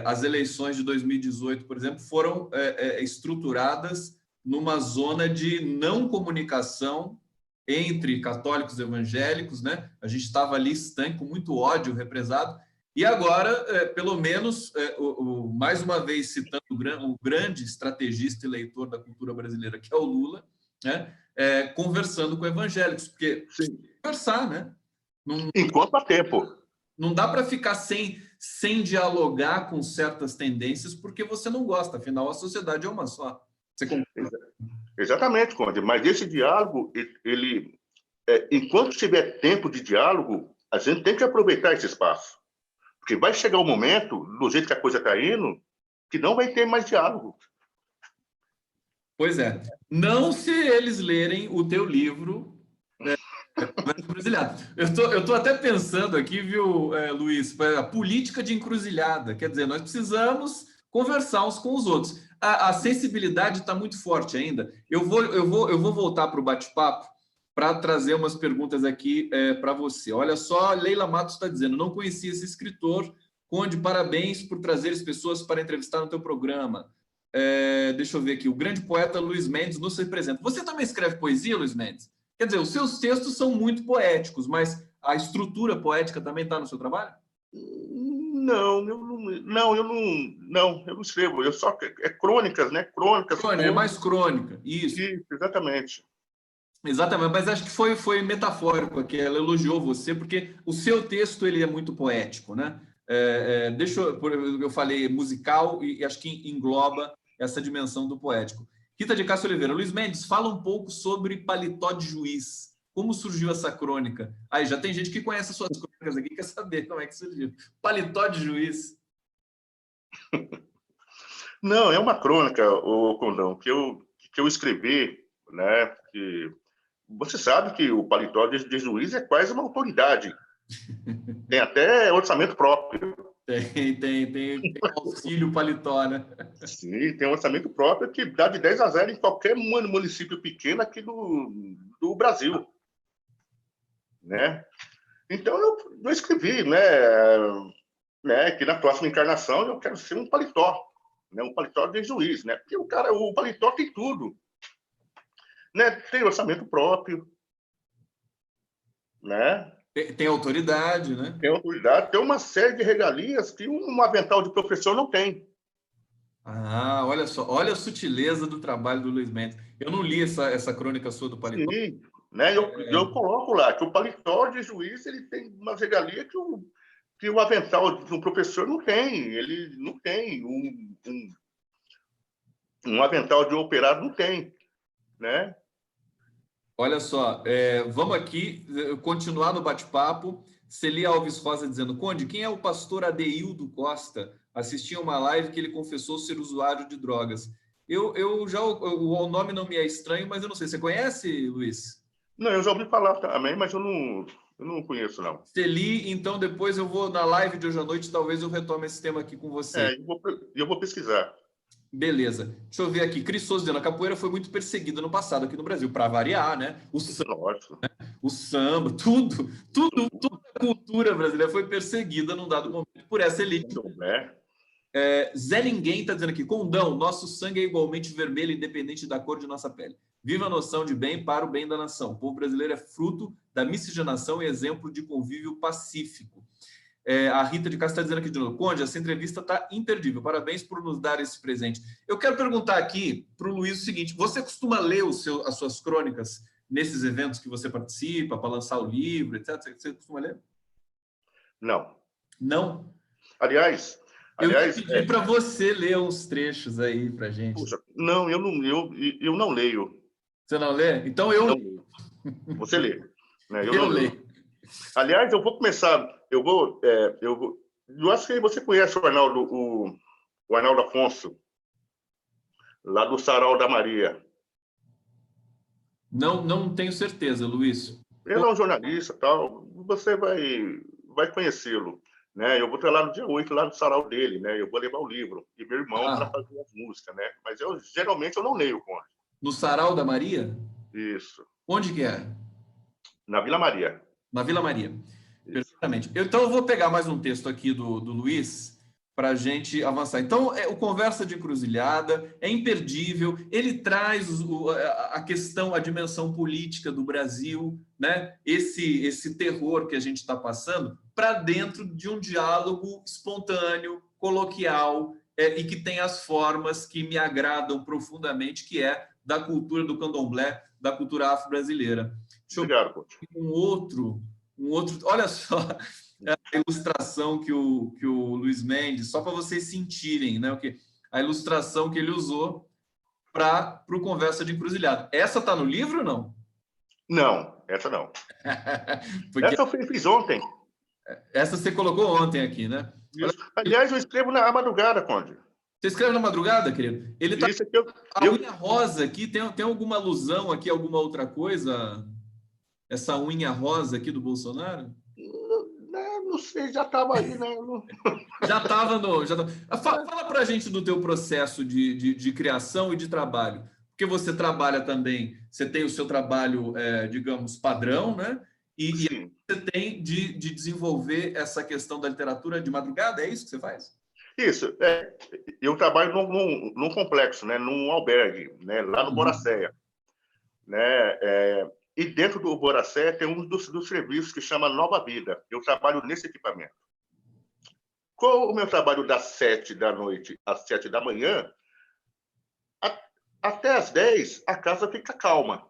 As eleições de 2018, por exemplo, foram estruturadas numa zona de não comunicação entre católicos e evangélicos, né? A gente estava ali estanque, com muito ódio represado, e agora, pelo menos, mais uma vez citando o grande estrategista e leitor da cultura brasileira, que é o Lula, né? Conversando com evangélicos, porque Sim. conversar, né? Não, Enquanto há tempo. não dá para ficar sem dialogar com certas tendências, porque você não gosta, afinal, a sociedade é uma só. Você concorda? Exatamente, Conde. Mas esse diálogo, enquanto tiver tempo de diálogo, a gente tem que aproveitar esse espaço. Porque vai chegar um momento, do jeito que a coisa está indo, que não vai ter mais diálogo. Pois é. Não se eles lerem o teu livro, Encruzilhada. Eu tô até pensando aqui, viu, Luiz, a política de encruzilhada. Quer dizer, nós precisamos conversar uns com os outros. A sensibilidade está muito forte ainda. Eu vou voltar para o bate-papo para trazer umas perguntas aqui para você. Olha só, Leila Matos está dizendo: não conhecia esse escritor. Conde, parabéns por trazer as pessoas para entrevistar no teu programa. Deixa eu ver aqui. O grande poeta Luiz Mendes nos representa. Você também escreve poesia, Luiz Mendes? Quer dizer, os seus textos são muito poéticos, mas a estrutura poética também está no seu trabalho? Eu não escrevo. Eu só crônicas, né? Crônicas. Crônica, é mais crônica, isso. Exatamente. Exatamente, mas acho que foi metafórico aqui. Ela elogiou você, porque o seu texto ele é muito poético, né? Eu falei musical e acho que engloba essa dimensão do poético. Rita de Castro Oliveira, Luiz Mendes, fala um pouco sobre Paletó de Juiz. Como surgiu essa crônica? Aí já tem gente que conhece as suas crônicas aqui, quer saber como é que surgiu. Paletó de Juiz. Não, é uma crônica, o Condão, que eu escrevi, né? Que você sabe que o paletó de juiz é quase uma autoridade. Tem até orçamento próprio. Tem auxílio paletó, né? Sim, tem um orçamento próprio que dá de 10-0 em qualquer município pequeno aqui do Brasil. Né? Então, eu escrevi, que na próxima encarnação eu quero ser um paletó, né? Um paletó de juiz, né? Porque o paletó tem tudo. Né? Tem orçamento próprio, né? Tem autoridade, né? Tem autoridade, tem uma série de regalias que um avental de professor não tem. Ah, olha só, olha a sutileza do trabalho do Luiz Mendes. Eu não li essa crônica sua do paletó. Sim, né? Eu coloco lá que o paletó de juiz ele tem uma regalia que o avental de um professor não tem. Ele não tem. Um avental de operário não tem. Né? Olha só, vamos aqui continuar no bate-papo. Celi Alves Rosa dizendo, Conde, quem é o pastor Adeildo Costa? Assisti a uma live que ele confessou ser usuário de drogas. O nome não me é estranho, mas eu não sei. Você conhece, Luiz? Não, eu já ouvi falar também, mas eu não conheço, não. Celi, então depois eu vou na live de hoje à noite, talvez eu retome esse tema aqui com você. Eu vou pesquisar. Beleza. Deixa eu ver aqui. Cris Souza dizendo, a capoeira foi muito perseguida no passado aqui no Brasil, para variar, né? O samba, tudo, toda a cultura brasileira foi perseguida num dado momento por essa elite. Zé Ninguém está dizendo aqui, Condão, nosso sangue é igualmente vermelho, independente da cor de nossa pele. Viva a noção de bem para o bem da nação. O povo brasileiro é fruto da miscigenação e exemplo de convívio pacífico. A Rita de Castro está dizendo aqui de novo, Conde, essa entrevista está imperdível. Parabéns por nos dar esse presente. Eu quero perguntar aqui para o Luiz o seguinte, você costuma ler as suas crônicas nesses eventos que você participa, para lançar o livro, etc? Você costuma ler? Não. Não? Aliás, eu pedi para você ler uns trechos aí para a gente. Puxa, não, eu não leio. Você não lê? Então eu leio. Você lê. Né? Eu leio. Aliás, eu vou começar. Eu acho que você conhece o Arnaldo Afonso, lá do Sarau da Maria. Não tenho certeza, Luiz. Ele é um jornalista, tal. Você vai conhecê-lo. Né? Eu vou estar lá no dia 8, lá no sarau dele, né? Eu vou levar o livro e meu irmão para fazer as músicas, né? Mas geralmente eu não leio, Conde. No Sarau da Maria? Isso. Onde que é? Na Vila Maria. Na Vila Maria. Perfeitamente. Então eu vou pegar mais um texto aqui do Luiz para a gente avançar. Então, o Conversa de Encruzilhada é imperdível, ele traz a questão, a dimensão política do Brasil, né? Esse terror que a gente está passando, para dentro de um diálogo espontâneo, coloquial, e que tem as formas que me agradam profundamente, que é da cultura do candomblé, da cultura afro-brasileira. Obrigado, Conde. Um outro... Olha só a ilustração que o Luiz Mendes, só para vocês sentirem, né? A ilustração que ele usou para o Conversa de Encruzilhada. Essa está no livro ou não? Não, essa não. Porque... Essa eu fiz ontem. Essa você colocou ontem aqui, né? Aliás, eu escrevo na madrugada, Conde. Você escreve na madrugada, querido? Ele tá... A unha rosa aqui, tem alguma alusão aqui, alguma outra coisa? Essa unha rosa aqui do Bolsonaro? Não sei, já estava aí, né? Já estava no... Fala para a gente do teu processo de criação e de trabalho. Porque você trabalha também, você tem o seu trabalho, digamos, padrão, né? E você tem de desenvolver essa questão da literatura de madrugada, é isso que você faz? Isso. Eu trabalho num complexo, né? Num albergue, né? Lá no Boracéia. Né? E dentro do Boracéia tem um dos serviços que chama Nova Vida. Eu trabalho nesse equipamento. Com o meu trabalho das 7 da noite às 7 da manhã, até às 10, a casa fica calma.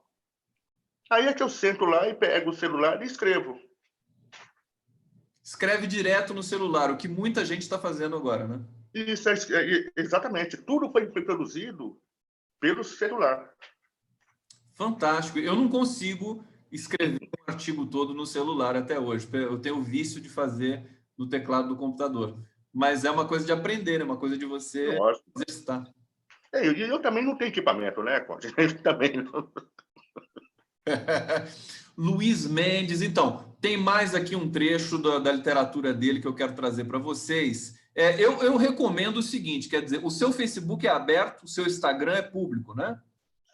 Aí é que eu sento lá e pego o celular e escrevo. Escreve direto no celular, o que muita gente está fazendo agora, né? Isso, exatamente. Tudo foi produzido pelo celular. Fantástico. Eu não consigo escrever um artigo todo no celular até hoje. Eu tenho o vício de fazer no teclado do computador. Mas é uma coisa de aprender, é uma coisa de você exercitar. Eu também não tenho equipamento, né, Conde? Eu também não. Luiz Mendes, então, tem mais aqui um trecho da literatura dele que eu quero trazer para vocês. Eu recomendo o seguinte, quer dizer, o seu Facebook é aberto, o seu Instagram é público, né?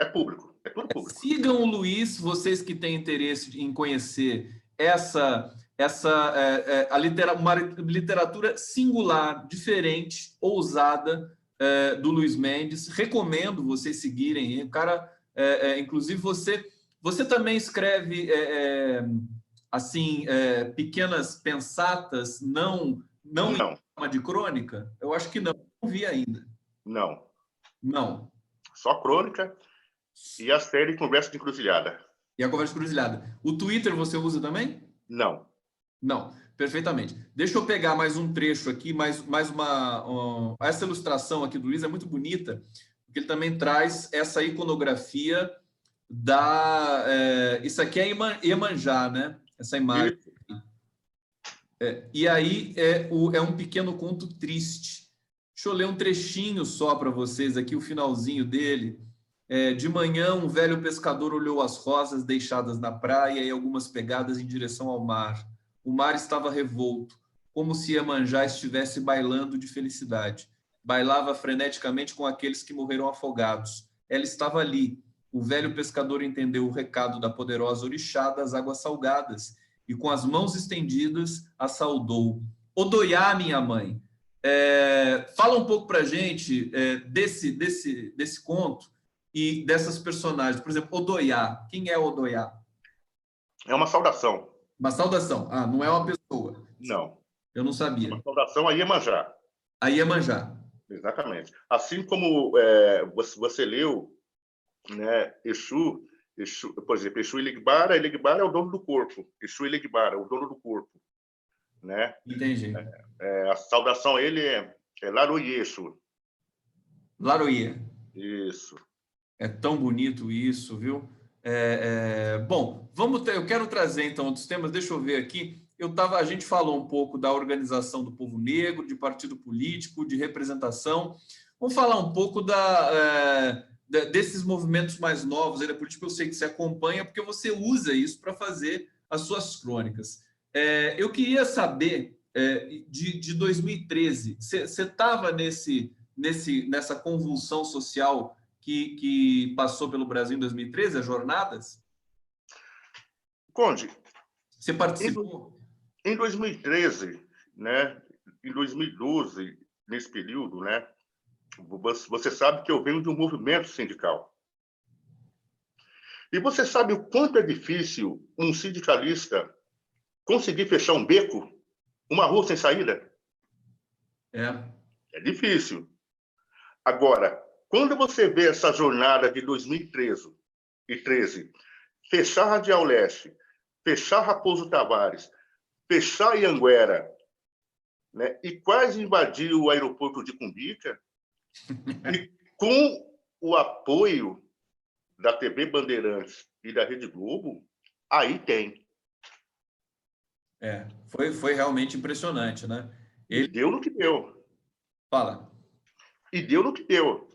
É público, é tudo público. Sigam o Luiz, vocês que têm interesse em conhecer uma literatura singular, diferente, ousada do Luiz Mendes. Recomendo vocês seguirem. O cara, inclusive, você também escreve pequenas pensatas, não em forma de crônica? Eu acho que não vi ainda. Não. Só crônica. E a série Conversa de Encruzilhada. E a Conversa de Encruzilhada. O Twitter você usa também? Não. Não, perfeitamente. Deixa eu pegar mais um trecho aqui, mais essa ilustração aqui do Luiz é muito bonita, porque ele também traz essa iconografia isso aqui é Iemanjá, né? Essa imagem. E aí é um pequeno conto triste. Deixa eu ler um trechinho só para vocês aqui, o finalzinho dele. De manhã, um velho pescador olhou as rosas deixadas na praia e algumas pegadas em direção ao mar. O mar estava revolto, como se Iemanjá estivesse bailando de felicidade. Bailava freneticamente com aqueles que morreram afogados. Ela estava ali. O velho pescador entendeu o recado da poderosa orixá das águas salgadas e, com as mãos estendidas, a saudou. Odoiá, minha mãe. Fala um pouco para a gente desse conto e dessas personagens. Por exemplo, Odoiá. Quem é Odoiá? É uma saudação. Uma saudação. Ah, não é uma pessoa. Não. Eu não sabia. Uma saudação a Iemanjá. A Iemanjá. Exatamente. Assim como você leu, né, Exu, por exemplo, Exu Elegbara é o dono do corpo. Exu Elegbara é o dono do corpo. Né? Entendi. A saudação a ele é Laroye Exu. Laroye. Isso. É tão bonito isso, viu? Bom, eu quero trazer então outros temas. Deixa eu ver aqui. A gente falou um pouco da organização do povo negro, de partido político, de representação. Vamos falar um pouco desses movimentos mais novos aí da política. Eu sei que você acompanha, porque você usa isso para fazer as suas crônicas. Eu queria saber, de 2013, você estava nessa convulsão social que passou pelo Brasil em 2013, as jornadas? Conde, você participou? Em 2013, né, em 2012, nesse período, né, você sabe que eu venho de um movimento sindical. E você sabe o quanto é difícil um sindicalista conseguir fechar um beco, uma rua sem saída? É difícil. Agora, quando você vê essa jornada de 2013, fechar Radial Leste, fechar Raposo Tavares, fechar Ianguera, né, e quase invadir o aeroporto de Cumbica, e com o apoio da TV Bandeirantes e da Rede Globo, aí tem. Foi realmente impressionante, né? E deu no que deu. Fala. E deu no que deu.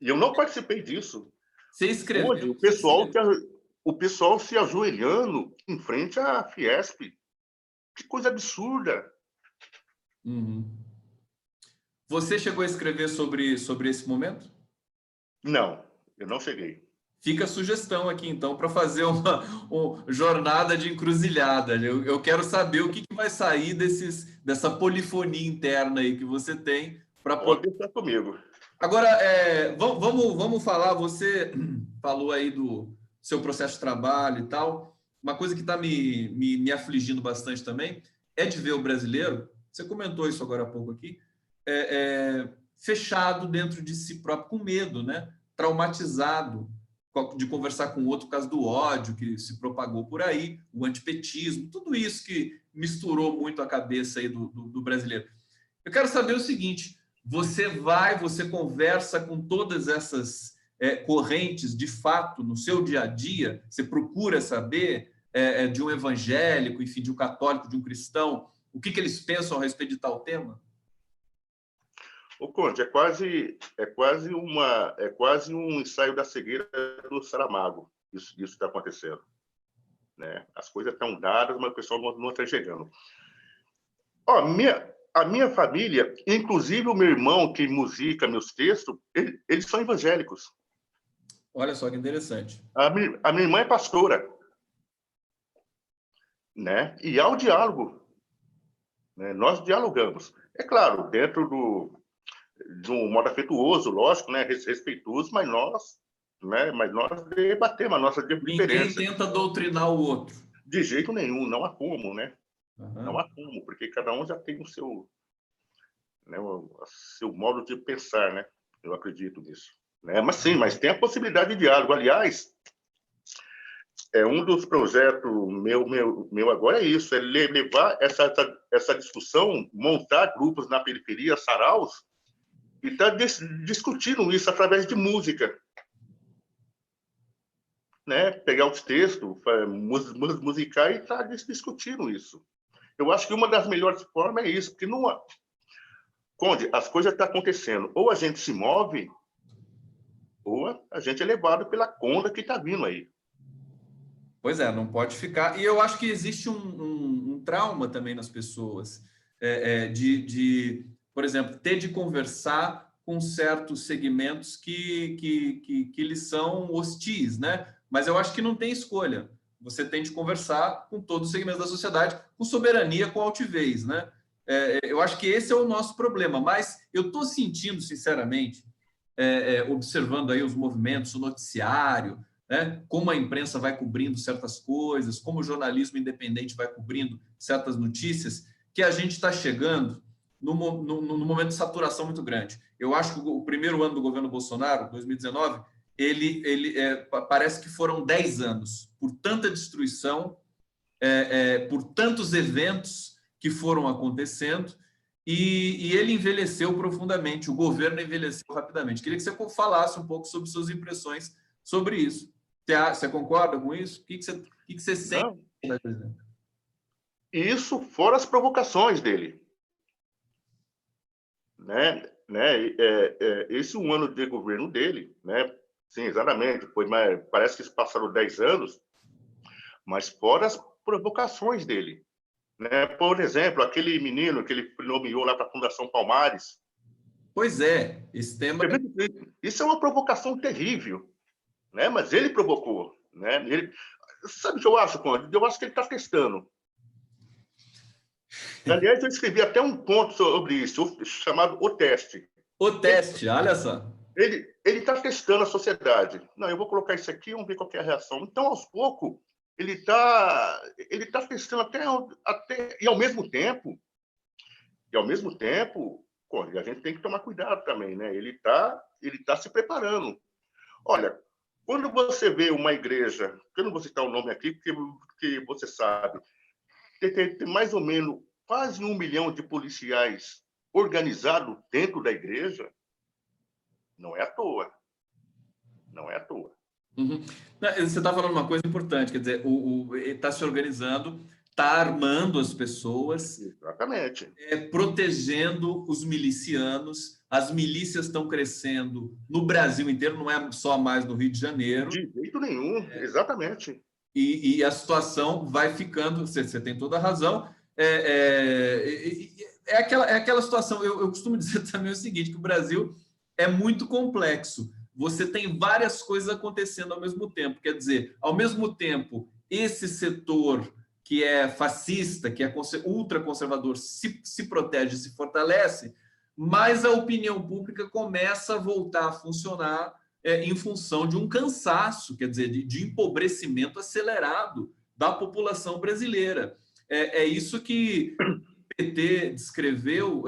Eu não participei disso. Você escreveu. Hoje, o pessoal se ajoelhando em frente à Fiesp. Que coisa absurda. Uhum. Você chegou a escrever sobre esse momento? Não, eu não cheguei. Fica a sugestão aqui, então, para fazer uma jornada de encruzilhada. Eu quero saber o que vai sair dessa polifonia interna aí que você tem para poder estar comigo. Agora, vamos falar. Você falou aí do seu processo de trabalho e tal. Uma coisa que está me afligindo bastante também é de ver o brasileiro, você comentou isso agora há pouco aqui, fechado dentro de si próprio, com medo, né? Traumatizado de conversar com o outro por causa do ódio que se propagou por aí, o antipetismo, tudo isso que misturou muito a cabeça aí do brasileiro. Eu quero saber o seguinte: você conversa com todas essas correntes de fato no seu dia a dia? Você procura saber de um evangélico, enfim, de um católico, de um cristão, o que eles pensam a respeito de tal tema? Ô, Conde, é quase um ensaio da cegueira do Saramago. Isso está acontecendo, né? As coisas estão dadas, mas o pessoal não está chegando. Ó, a minha família, inclusive o meu irmão que musica meus textos, eles são evangélicos. Olha só que interessante. A minha irmã é pastora, né? E há o diálogo, né? Nós dialogamos. É claro, dentro de um modo afetuoso, lógico, né? Respeitoso, mas nós debatemos a nossa diferença. Ninguém tenta doutrinar o outro. De jeito nenhum, não há como, né? Uhum. Não há como, porque cada um já tem o seu modo de pensar, né? Eu acredito nisso. Né? Mas sim, mas tem a possibilidade de diálogo. Aliás, um dos projetos meu agora é isso, é levar essa discussão, montar grupos na periferia, saraus, e estar discutindo isso através de música. né, pegar os textos, musicar e estar discutindo isso. Eu acho que uma das melhores formas é isso, porque não, Conde, as coisas estão acontecendo. Ou a gente se move, ou a gente é levado pela conda que está vindo aí. Pois é, não pode ficar. E eu acho que existe um trauma também nas pessoas, por exemplo, ter de conversar com certos segmentos que lhes são hostis, né? Mas eu acho que não tem escolha. Você tem de conversar com todos os segmentos da sociedade, com soberania, com altivez, né? Eu acho que esse é o nosso problema. Mas eu estou sentindo, sinceramente, observando aí os movimentos, o noticiário, né? Como a imprensa vai cobrindo certas coisas, como o jornalismo independente vai cobrindo certas notícias, que a gente está chegando no momento de saturação muito grande. Eu acho que o primeiro ano do governo Bolsonaro, 2019, parece que foram 10 anos, por tanta destruição, por tantos eventos que foram acontecendo, e ele envelheceu profundamente, o governo envelheceu rapidamente. Queria que você falasse um pouco sobre suas impressões sobre isso. Você concorda com isso? O que você sente? Não. Isso fora as provocações dele. Esse um ano de governo dele, né? Sim, exatamente, mas parece que passaram 10 anos, mas fora as provocações dele. Né? Por exemplo, aquele menino que ele nomeou lá para a Fundação Palmares. Pois é, esse tema... Isso é uma provocação terrível, né? Mas ele provocou. Né? Sabe o que eu acho, Conde? Eu acho que ele está testando. Aliás, eu escrevi até um ponto sobre isso, chamado O Teste. O Teste, olha só. Ele está testando a sociedade. Não, eu vou colocar isso aqui, vamos ver qual é a reação. Então, aos poucos, ele tá testando até... E ao mesmo tempo, a gente tem que tomar cuidado também, né? Ele tá se preparando. Olha, quando você vê uma igreja, eu não vou citar o nome aqui, porque você sabe, tem mais ou menos quase 1 milhão de policiais organizados dentro da igreja, não é à toa. Não é à toa. Uhum. Você está falando uma coisa importante, quer dizer, ele está se organizando, está armando as pessoas, exatamente, protegendo os milicianos. As milícias estão crescendo no Brasil inteiro, não é só mais no Rio de Janeiro. De jeito nenhum, exatamente. E a situação vai ficando, você tem toda a razão, é aquela situação, eu costumo dizer também o seguinte, que o Brasil é muito complexo. Você tem várias coisas acontecendo ao mesmo tempo. Quer dizer, ao mesmo tempo, esse setor que é fascista, que é ultraconservador, se protege, se fortalece, mas a opinião pública começa a voltar a funcionar em função de um cansaço, quer dizer, de empobrecimento acelerado da população brasileira. É isso que o PT descreveu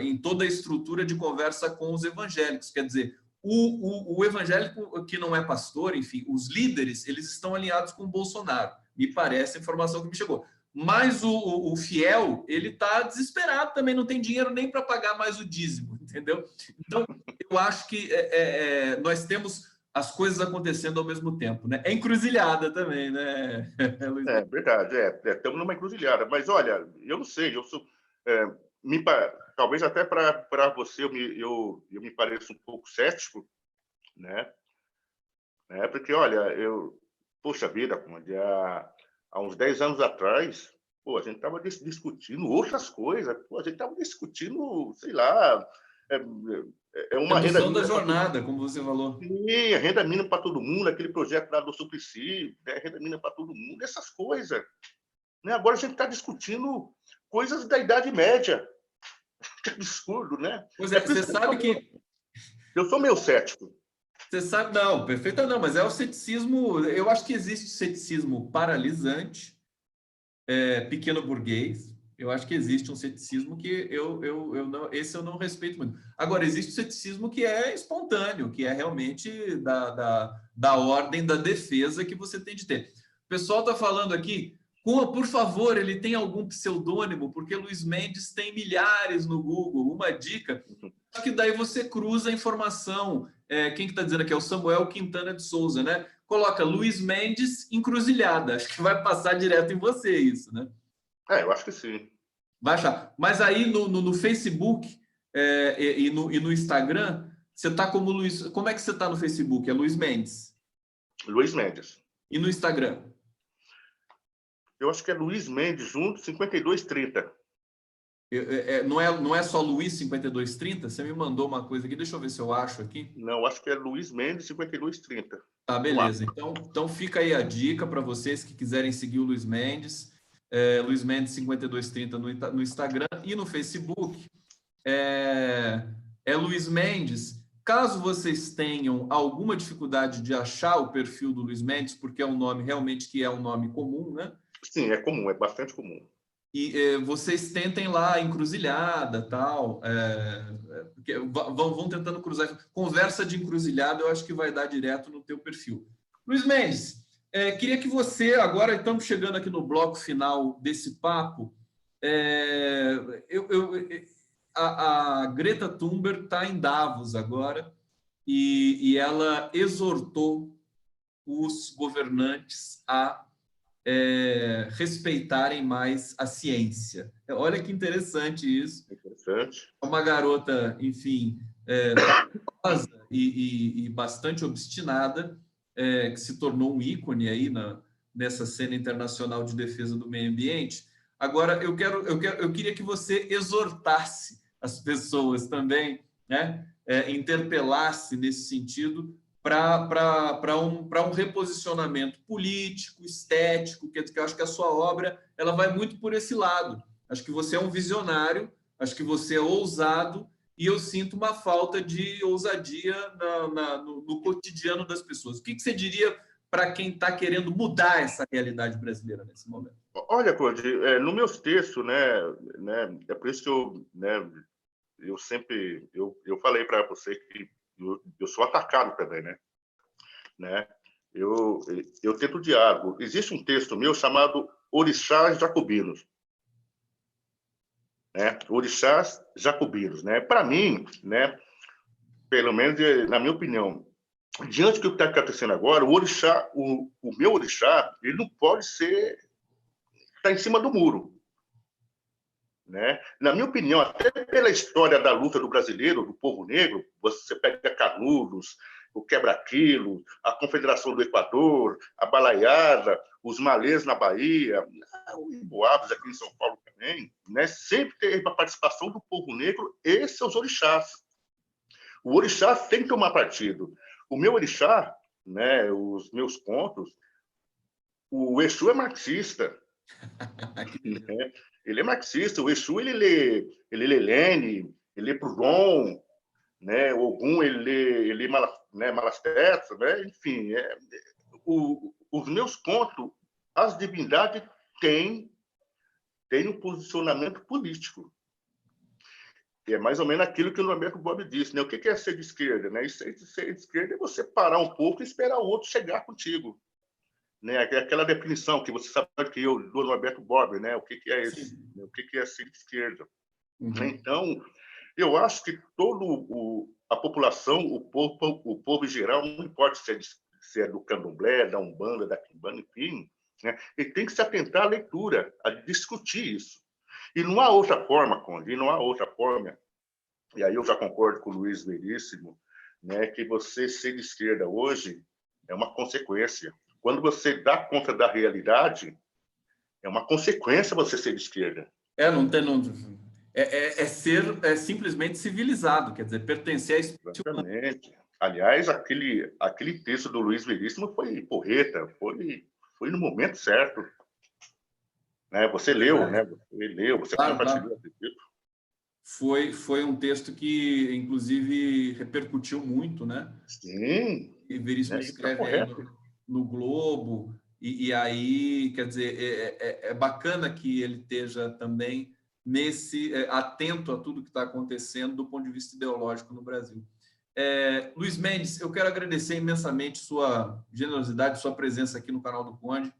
em toda a estrutura de conversa com os evangélicos. Quer dizer, o evangélico que não é pastor, enfim, os líderes, eles estão alinhados com o Bolsonaro. Me parece a informação que me chegou. Mas o fiel, ele está desesperado também, não tem dinheiro nem para pagar mais o dízimo, entendeu? Então, eu acho que nós temos as coisas acontecendo ao mesmo tempo, né? É encruzilhada também, né, Luiz? É verdade, estamos numa encruzilhada. Mas, olha, eu não sei, eu sou... talvez até para você eu me pareço um pouco cético, né? Porque, olha, poxa vida, há uns 10 anos atrás, a gente estava discutindo outras coisas, a gente estava discutindo, sei lá, uma renda mínima da jornada, como você falou. Sim, a renda mínima para todo mundo, aquele projeto lá do Suplicy, renda mínima para todo mundo, essas coisas. Né? Agora a gente está discutindo coisas da Idade Média. Que absurdo, né? Pois é, você sabe que... Eu sou meio cético. Você sabe, não, perfeito não, mas é o ceticismo, eu acho que existe ceticismo paralisante, pequeno burguês, eu acho que existe um ceticismo que esse eu não respeito muito. Agora, existe o ceticismo que é espontâneo, que é realmente da ordem da defesa que você tem de ter. O pessoal está falando aqui, por favor, ele tem algum pseudônimo, porque Luiz Mendes tem milhares no Google. Uma dica, acho que daí você cruza a informação. quem que está dizendo aqui? É o Samuel Quintana de Souza, né? Coloca Luiz Mendes, encruzilhada. Acho que vai passar direto em você isso, né? Eu acho que sim. Vai achar. Mas aí no Facebook e no Instagram, você está como Luiz. Como é que você está no Facebook? É Luiz Mendes. Luiz Mendes. E no Instagram? Eu acho que é Luiz Mendes junto, 5230. Não é só Luiz 5230? Você me mandou uma coisa aqui, deixa eu ver se eu acho aqui. Não, acho que é Luiz Mendes 5230. Tá, beleza. Então fica aí a dica para vocês que quiserem seguir o Luiz Mendes. Luiz Mendes 5230 no Instagram e no Facebook. Luiz Mendes. Caso vocês tenham alguma dificuldade de achar o perfil do Luiz Mendes, porque é um nome realmente que é um nome comum, né? Sim, é comum, é bastante comum. E vocês tentem lá, encruzilhada, tal, porque vão tentando cruzar. Conversa de encruzilhada, eu acho que vai dar direto no teu perfil. Luiz Mendes, queria que você, agora estamos chegando aqui no bloco final desse papo, a Greta Thunberg está em Davos agora e ela exortou os governantes a respeitarem mais a ciência. Olha que interessante isso. Interessante. É uma garota, enfim, talentosa e bastante obstinada, que se tornou um ícone aí nessa cena internacional de defesa do meio ambiente. Agora, eu queria que você exortasse as pessoas também, né? Interpelasse nesse sentido para um reposicionamento político, estético, que eu acho que a sua obra ela vai muito por esse lado. Acho que você é um visionário, acho que você é ousado, e eu sinto uma falta de ousadia no cotidiano das pessoas. O que você diria para quem está querendo mudar essa realidade brasileira nesse momento? Olha, Conde, nos meus textos, né, é por isso que eu sempre eu falei para você que eu sou atacado também, né? Eu tento diálogo. Existe um texto meu chamado Orixás Jacobinos, né? Orixás Jacobinos, né? Para mim, né? Pelo menos na minha opinião, diante do que está acontecendo agora, o orixá, o meu orixá, ele não pode estar em cima do muro, né? Na minha opinião, até pela história da luta do brasileiro, do povo negro, você pega Canudos, o Quebra-Quilo, a Confederação do Equador, a Balaiada, os Malês na Bahia, o Emboabas aqui em São Paulo também, né? Sempre teve a participação do povo negro e seus orixás. O orixá tem que tomar partido. O meu orixá, né, os meus contos, o Exu é marxista. Né? Ele é marxista. O Exu, ele lê Lenin, ele lê Proudhon, né? O Ogum, ele lê Malastécio, né? Enfim, os meus contos, as divindades têm um posicionamento político. E é mais ou menos aquilo que o Norberto Bobbio disse, né? O que é ser de esquerda, né? E ser de esquerda é você parar um pouco e esperar o outro chegar contigo, né? Aquela definição que você sabe que eu do Norberto Bobbio, né? O que é isso? O que é ser de esquerda? Uhum. Então, eu acho que a população, o povo em geral, não importa se é do candomblé, da umbanda, da quimbanda, enfim, né? Ele tem que se atentar à leitura, a discutir isso. E não há outra forma, Conde, não há outra forma, e aí eu já concordo com o Luiz Veríssimo, né, que você ser de esquerda hoje é uma consequência. Quando você dá conta da realidade, é uma consequência você ser de esquerda. Ser simplesmente civilizado, quer dizer, pertencer à espécie humana. Exatamente. Aliás, aquele texto do Luiz Veríssimo foi porreta, foi no momento certo. Né? Você leu, né? Você compartilhou. Foi um texto que, inclusive, repercutiu muito, né? Sim. E Veríssimo escreve aí no Globo, e aí, quer dizer, é bacana que ele esteja também atento a tudo que está acontecendo do ponto de vista ideológico no Brasil. Luiz Mendes, eu quero agradecer imensamente sua generosidade, sua presença aqui no canal do Conde.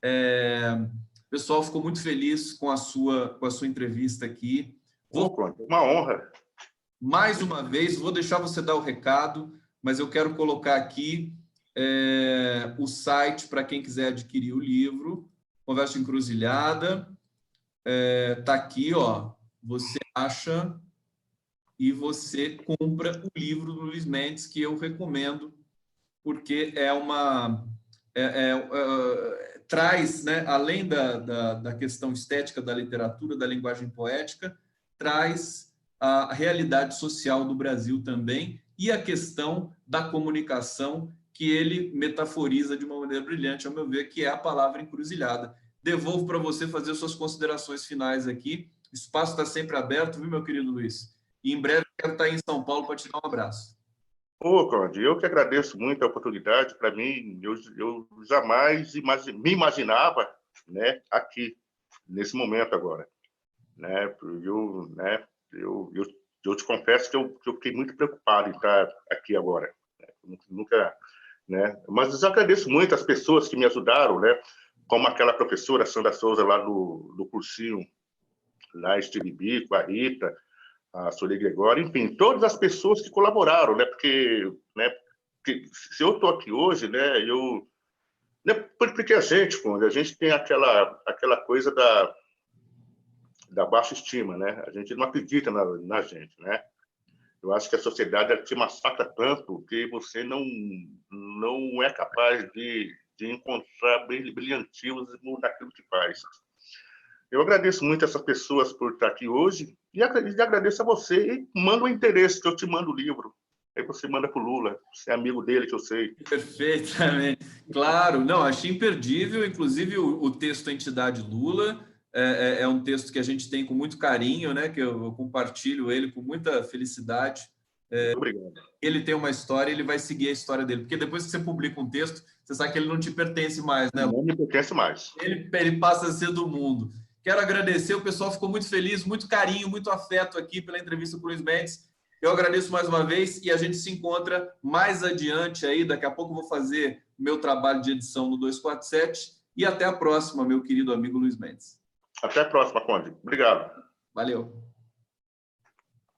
O pessoal ficou muito feliz com a sua entrevista aqui. Uma honra. Mais uma vez, vou deixar você dar o recado. mas eu quero colocar aqui o site para quem quiser adquirir o livro, Conversa Encruzilhada. Está aqui, ó, você acha e você compra o livro do Luiz Mendes, que eu recomendo, porque traz, né, além da questão estética da literatura, da linguagem poética, traz a realidade social do Brasil também e a questão da comunicação, que ele metaforiza de uma maneira brilhante, ao meu ver, que é a palavra encruzilhada. Devolvo para você fazer suas considerações finais aqui. O espaço está sempre aberto, viu, meu querido Luiz? E em breve eu quero estar em São Paulo para te dar um abraço. Ô, Conde, eu que agradeço muito a oportunidade. Para mim, eu jamais me imaginava, né, aqui, nesse momento agora. Né? Eu te confesso que eu fiquei muito preocupado em estar aqui agora. Nunca, né? Mas eu agradeço muito as pessoas que me ajudaram, né? Como aquela professora Sandra Souza lá do cursinho, lá Esteve Bico, a Rita, a Sueli Gregório, enfim, todas as pessoas que colaboraram, né? Porque se eu estou aqui hoje, né? Porque a gente tem aquela coisa da baixa estima, né? A gente não acredita na gente, né? Eu acho que a sociedade te massacra tanto que você não é capaz de encontrar brilhantismo naquilo que faz. Eu agradeço muito essas pessoas por estar aqui hoje e agradeço a você e mando o interesse, que eu te mando o livro. Aí você manda para o Lula, você é amigo dele, que eu sei. Perfeitamente. Claro, não, achei imperdível, inclusive o texto Entidade Lula é um texto que a gente tem com muito carinho, né? Que eu compartilho ele com muita felicidade. Muito obrigado. Ele tem uma história, ele vai seguir a história dele, porque depois que você publica um texto, você sabe que ele não te pertence mais, né? Não me pertence mais. Ele passa a ser do mundo. Quero agradecer, o pessoal ficou muito feliz, muito carinho, muito afeto aqui pela entrevista com o Luiz Mendes. Eu agradeço mais uma vez e a gente se encontra mais adiante aí. Daqui a pouco eu vou fazer o meu trabalho de edição no 247 e até a próxima, meu querido amigo Luiz Mendes. Até a próxima, Conde. Obrigado. Valeu.